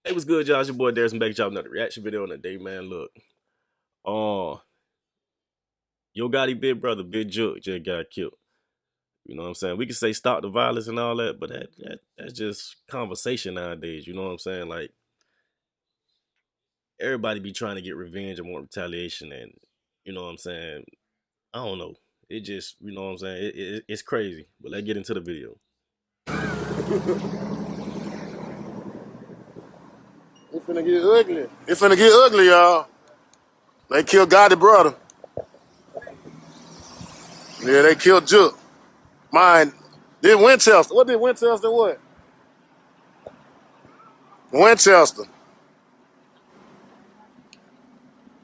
Hey, what's good, y'all? It's your boy Darius. I'm back dropping another reaction video on the day, man. Look, uh, Yo Gotti big brother, Big Jook, just got killed. You know what I'm saying? We can say stop the violence and all that, but that's just conversation nowadays. You know what I'm saying? Like everybody be trying to get revenge and want retaliation, and you know what I'm saying? I don't know. It just, you know what I'm saying? It's crazy. But let's get into the video. It's finna get ugly. It's finna get ugly, y'all. They killed Gotti brother. Yeah, they killed Jook. Mine. Did Winchester. What did Winchester what? Winchester.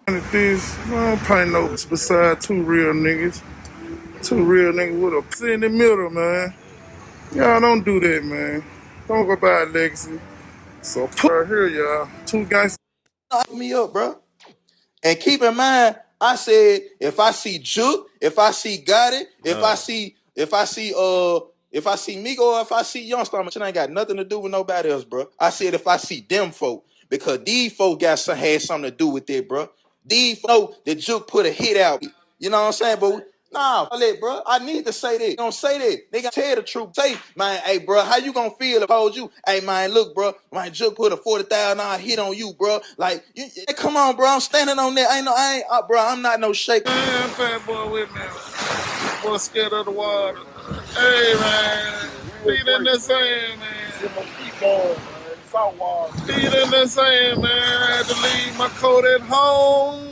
This, I don't paint no beside two real niggas. Two real niggas with a sit in the middle, man. Y'all don't do that, man. Don't go by legacy. So put right here, y'all. Two gangsters. Me up, bro. And keep in mind, I said if I see Juke, if I see Gotti, if I see Migo, or if I see Youngster, it ain't got nothing to do with nobody else, bro. I said if I see them folk, because these folk had something to do with it, bro. These folk know that Juke put a hit out. You know what I'm saying? But nah, bro. I need to say that. Don't say that. Nigga, tell the truth. Say, man, hey, bro, how you gonna feel if I told you, hey, man, look, bro, my Juke put a $40,000 hit on you, bro. Like, come on, bro, I'm standing on that. Bro, I'm not no shaker. Man, fat boy with me. Boy scared of the water. Hey, man. Feet in the sand, man. Feet in the sand, man. I had to leave my coat at home.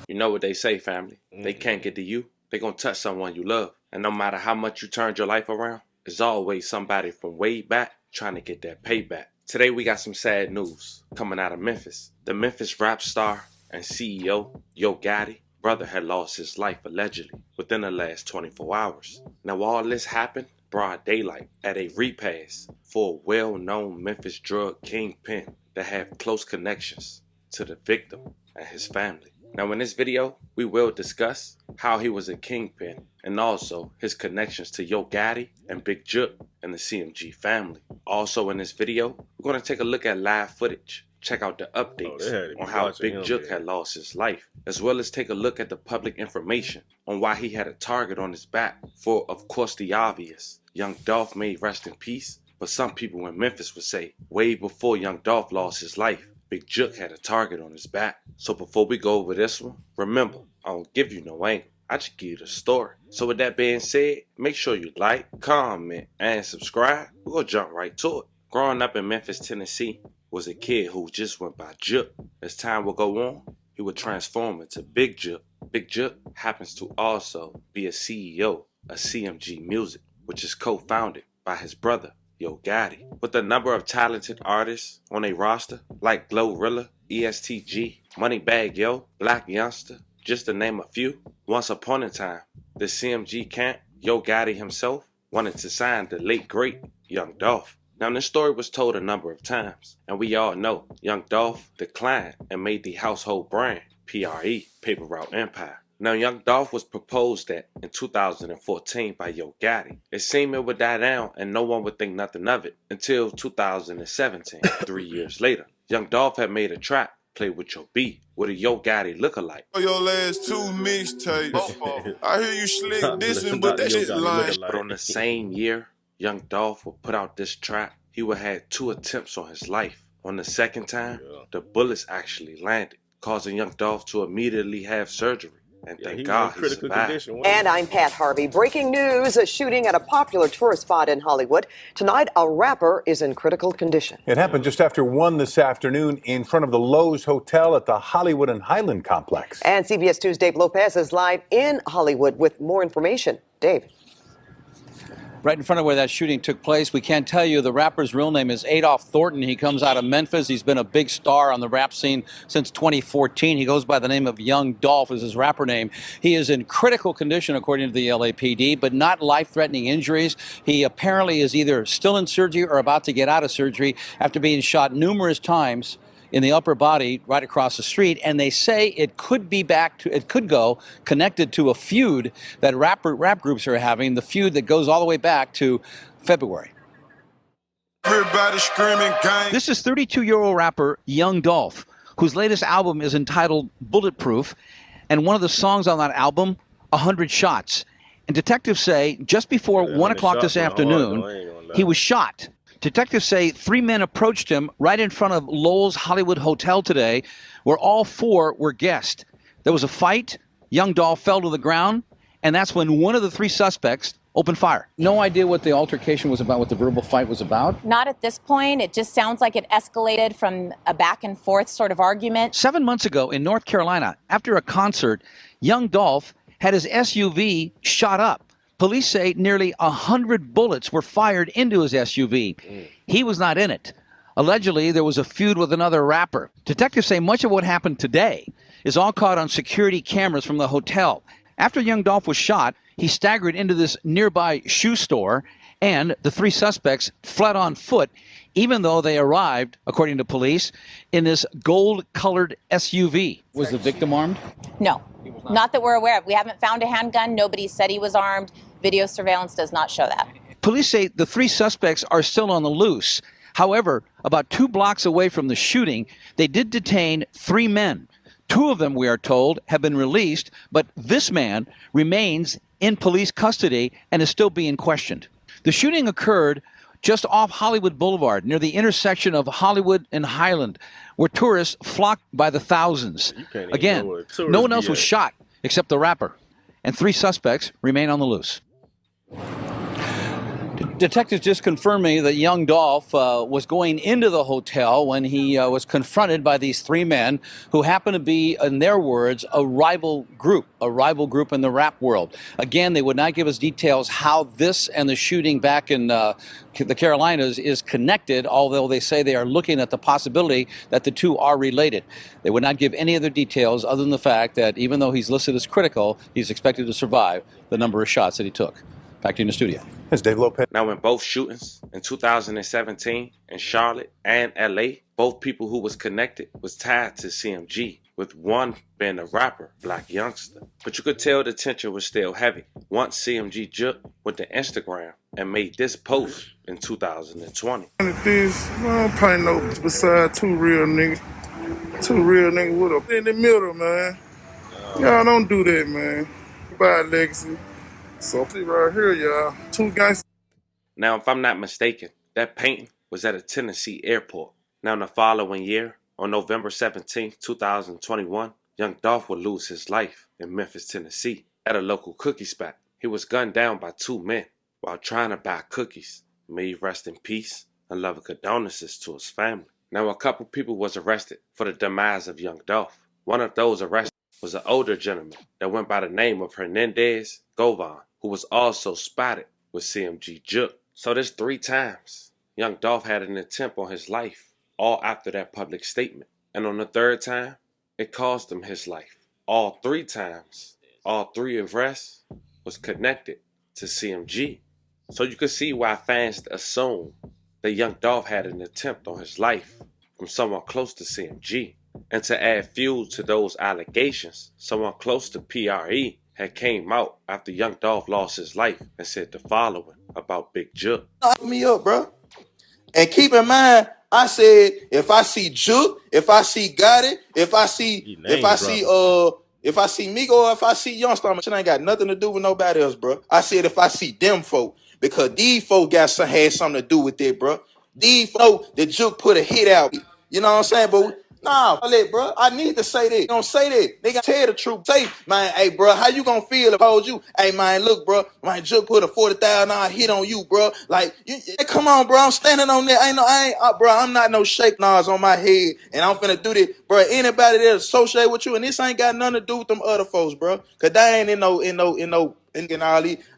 You know what they say, family. They can't get to you. They gonna touch someone you love. And no matter how much you turned your life around, there's always somebody from way back trying to get that payback. Today we got some sad news coming out of Memphis. The Memphis rap star and CEO, Yo Gotti, brother had lost his life allegedly within the last 24 hours. Now all this happened broad daylight at a repast for a well-known Memphis drug kingpin that had close connections to the victim and his family. Now in this video, we will discuss how he was a kingpin and also his connections to Yo Gotti and Big Jook and the CMG family. Also in this video, we're going to take a look at live footage, check out the updates on how Big Jook had lost his life, as well as take a look at the public information on why he had a target on his back for, of course, the obvious. Young Dolph may rest in peace, but some people in Memphis would say way before Young Dolph lost his life, Big Jook had a target on his back. So before we go over this one, remember, I don't give you no angle. I just give you the story. So with that being said, make sure you like, comment, and subscribe. We're going to jump right to it. Growing up in Memphis, Tennessee, was a kid who just went by Jook. As time would go on, he would transform into Big Jook. Big Jook happens to also be a CEO of CMG Music, which is co-founded by his brother, Yo Gotti. With a number of talented artists on a roster like Glorilla, ESTG, Moneybagg Yo, Black Youngster, just to name a few. Once upon a time, the CMG camp, Yo Gotti himself, wanted to sign the late great Young Dolph. Now this story was told a number of times, and we all know Young Dolph declined and made the household brand, PRE, Paper Route Empire. Now, Young Dolph was proposed at in 2014 by Yo Gotti. It seemed it would die down and no one would think nothing of it until 2017, 3 years later. Young Dolph had made a track, Play With Your B, with a Yo Gotti lookalike. Your last two mixtapes. I hear you slick dissing, but that shit lying. But on the same year, Young Dolph would put out this track, he would have 2 attempts on his life. On the second time, the bullets actually landed, causing Young Dolph to immediately have surgery. And thank God he survived. And I'm Pat Harvey. Breaking news, a shooting at a popular tourist spot in Hollywood. Tonight, a rapper is in critical condition. It happened just after 1 this afternoon in front of the Lowe's Hotel at the Hollywood and Highland complex. And CBS 2's Dave Lopez is live in Hollywood with more information. Dave. Right in front of where that shooting took place. We can't tell you the rapper's real name is Adolph Thornton. He comes out of Memphis. He's been a big star on the rap scene since 2014. He goes by the name of Young Dolph is his rapper name. He is in critical condition according to the LAPD, but not life-threatening injuries. He apparently is either still in surgery or about to get out of surgery after being shot numerous times in the upper body right across the street, and they say it could go connected to a feud that rap groups are having, the feud that goes all the way back to February. Everybody screaming gang. This is 32-year-old rapper Young Dolph, whose latest album is entitled Bulletproof, and one of the songs on that album, 100 Shots. And detectives say just before 1 o'clock this afternoon, he was shot. Detectives say 3 men approached him right in front of Lowell's Hollywood Hotel today, where all 4 were guests. There was a fight. Young Dolph fell to the ground, and that's when one of the 3 suspects opened fire. No idea what the altercation was about, what the verbal fight was about? Not at this point. It just sounds like it escalated from a back and forth sort of argument. 7 months ago in North Carolina, after a concert, Young Dolph had his SUV shot up. Police say nearly 100 bullets were fired into his SUV. He was not in it. Allegedly, there was a feud with another rapper. Detectives say much of what happened today is all caught on security cameras from the hotel. After Young Dolph was shot, he staggered into this nearby shoe store, and the 3 suspects fled on foot, even though they arrived, according to police, in this gold-colored SUV. Was the victim armed? No, not that we're aware of. We haven't found a handgun. Nobody said he was armed. Video surveillance does not show that. Police say the 3 suspects are still on the loose. However, about 2 blocks away from the shooting, they did detain 3 men. 2 of them, we are told, have been released, but this man remains in police custody and is still being questioned. The shooting occurred just off Hollywood Boulevard, near the intersection of Hollywood and Highland, where tourists flocked by the thousands. Again, no one else was shot except the rapper, and 3 suspects remain on the loose. Detectives just confirmed me that Young Dolph was going into the hotel when he was confronted by these 3 men who happen to be, in their words, a rival group in the rap world. Again, they would not give us details how this and the shooting back in the Carolinas is connected, although they say they are looking at the possibility that the 2 are related. They would not give any other details other than the fact that even though he's listed as critical, he's expected to survive the number of shots that he took. Back to you in the studio. Here's Dave Lopez. Now, in both shootings in 2017 in Charlotte and LA, both people who was connected was tied to CMG, with one being a rapper, Black Youngster. But you could tell the tension was still heavy once CMG JOOK went to Instagram and made this post in 2020. This, I don't paint no beside 2 real niggas. 2 real niggas with a in the middle, man. Y'all don't do that, man. Bad legacy. So see right here, y'all. 2 guys. Now, if I'm not mistaken, that painting was at a Tennessee airport. Now, in the following year, on November 17, 2021, Young Dolph would lose his life in Memphis, Tennessee, at a local cookie spot. He was gunned down by 2 men while trying to buy cookies. May he rest in peace and loving condolences to his family. Now, a couple people was arrested for the demise of Young Dolph. One of those arrested was an older gentleman that went by the name of Hernandez Govan, who was also spotted with CMG JOOK. So this 3 times, Young Dolph had an attempt on his life, all after that public statement. And on the 3rd time, it cost him his life. All 3 times, all 3 arrests was connected to CMG. So you can see why fans assume that Young Dolph had an attempt on his life from someone close to CMG. And to add fuel to those allegations, someone close to PRE had came out after Young Dolph lost his life and said the following about Big JOOK. Knock me up, bro. And keep in mind, I said if I see JOOK, if I see Gotti, if I see Migo, if I see Youngstar, it ain't got nothing to do with nobody else, bro. I said if I see them folk, because these folk had something to do with it, bro. These folk, the JOOK put a hit out. You know what I'm saying? But nah, bro, I need to say that. Don't say that. They gotta tell the truth. Say, man, hey, bro, how you gonna feel if I told you? Hey, man, look, bro, my JOOK put a $40,000 hit on you, bro. Like, come on, bro, I'm standing on there. Bro, I'm not no shake nars on my head, and I'm finna do this, bro. Anybody that associate with you, and this ain't got nothing to do with them other folks, bro, cause they ain't in no.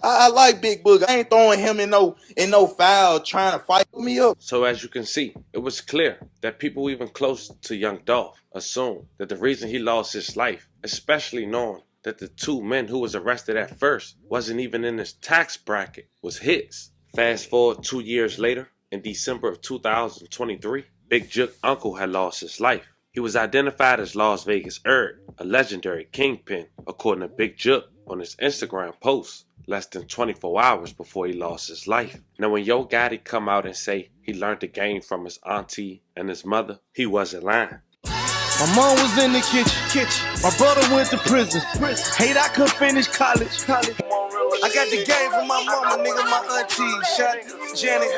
I like Big Boog. I ain't throwing him in no foul trying to fight me up. So as you can see, it was clear that people even close to Young Dolph assumed that the reason he lost his life, especially knowing that the 2 men who was arrested at first wasn't even in his tax bracket, was his. Fast forward 2 years later, in December of 2023, Big JOOK's uncle had lost his life. He was identified as Las Vegas Erd, a legendary kingpin, according to Big JOOK. on his Instagram post less than 24 hours before he lost his life. Now when Yo Gotti come out and say he learned the game from his auntie and his mother, he wasn't lying. My mom was in the kitchen. My brother went to prison. Hate I couldn't finish college. I got the game from my mama, nigga, my auntie. Shout out to Janet.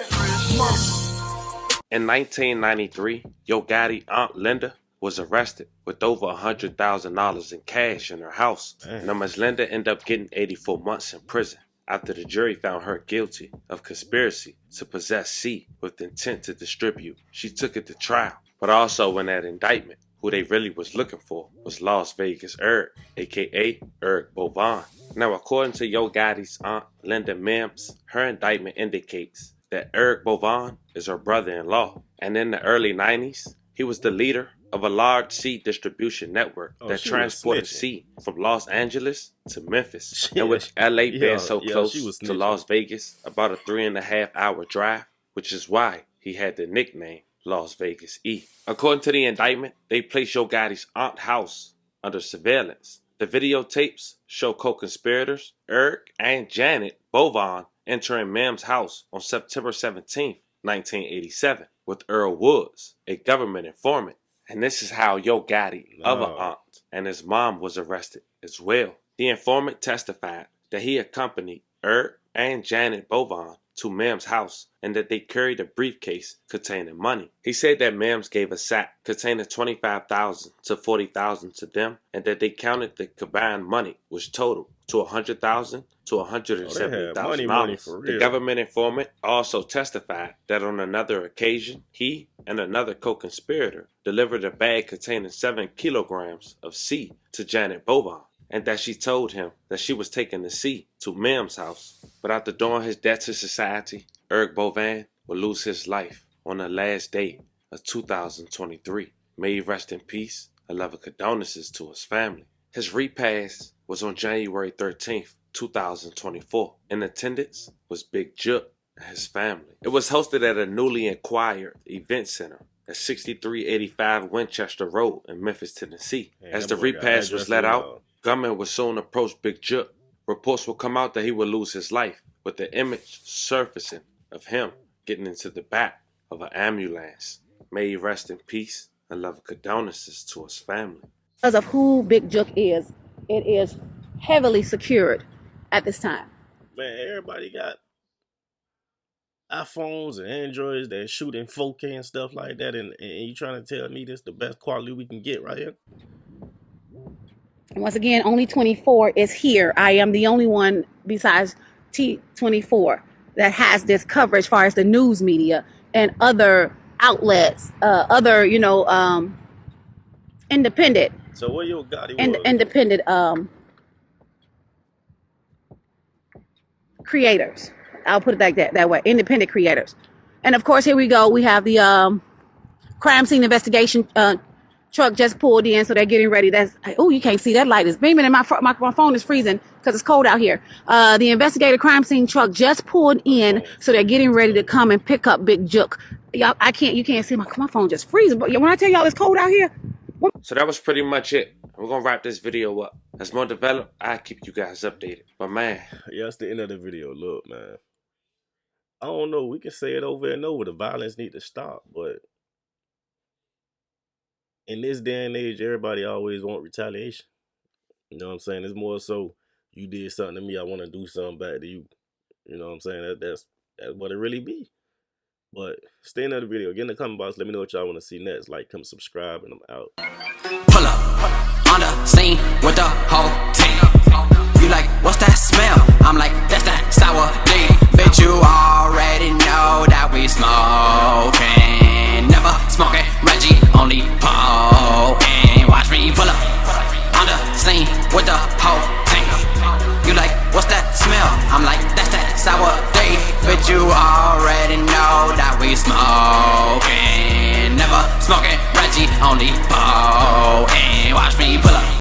In 1993, Yo Gotti Aunt Linda was arrested with over $100,000 in cash in her house. Now Ms. Linda ended up getting 84 months in prison after the jury found her guilty of conspiracy to possess seed with intent to distribute. She took it to trial, but also in that indictment, who they really was looking for was Las Vegas Eric, aka Eric Bovan. Now according to Yo Gotti's aunt Linda Mims, her indictment indicates that Eric Bovan is her brother-in-law, and in the early 90s, he was the leader of a large seed distribution network that transported seed from Los Angeles to Memphis. And with LA being so close to Las Vegas, about a 3.5 hour drive, which is why he had the nickname Las Vegas E. According to the indictment, they placed Yo Gotti's aunt's house under surveillance. The videotapes show co-conspirators Eric and Janet Bovan entering Mims' house on September 17, 1987, with Earl Woods, a government informant. And this is how Yo Gotti, other aunt, and his mom was arrested as well. The informant testified that he accompanied Eric and Janet Bovan to Mims' house and that they carried a briefcase containing money. He said that Mims gave a sack containing $25,000 to $40,000 to them and that they counted the combined money, which totaled to $100,000 to $170,000. The government informant also testified that on another occasion, he and another co-conspirator delivered a bag containing 7 kilograms of seed to Janet Bovan, and that she told him that she was taking the seed to Mims' house. But after doing his debt to society, Eric Bovan will lose his life on the last day of 2023. May he rest in peace and love and condolences to his family. His repast was on January 13th, 2024. In attendance was Big JOOK and his family. It was hosted at a newly acquired event center at 6385 Winchester Road in Memphis, Tennessee. As the repast was let out, gunmen would soon approach Big JOOK. Reports will come out that he would lose his life, with the image surfacing of him getting into the back of an ambulance. May he rest in peace and love and condolences to his family. Because of who Big JOOK is, it is heavily secured at this time. Man, everybody got iPhones and Androids that shoot in 4K and stuff like that, and you trying to tell me this the best quality we can get right here? Once again, only 24 is here. I am the only one besides T24 that has this coverage as far as the news media and other outlets, independent. So what Yo Gotti independent creators. I'll put it like that way. Independent creators. And of course, here we go. We have the crime scene investigation truck just pulled in, so they're getting ready. You can't see that light is beaming, and my phone is freezing because it's cold out here. The investigative crime scene truck just pulled in, so they're getting ready to come and pick up Big JOOK. Y'all, you can't see my phone just freezing. But when I tell y'all it's cold out here. So that was pretty much it. We're gonna wrap this video up. As more develop, I'll keep you guys updated. But man, yeah, that's the end of the video. Look, man, I don't know. We can say it over and over. The violence need to stop, but in this day and age, everybody always want retaliation. You know what I'm saying? It's more so you did something to me, I want to do something back to you. You know what I'm saying? That's what it really be. But stay in the video. Get in the comment box. Let me know what y'all want to see next. Like, come subscribe, and I'm out. Pull up on the scene with the whole team. You like, what's that smell? I'm like, that's that sour D. Bitch, you already know that we smoking. Never smoking, Reggie, only poking. Watch me pull up on the scene with the whole team. You like, what's that smell? I'm like, that's that sour D. Bitch, you already know that we smoking. Never smoking, Reggie, only poking.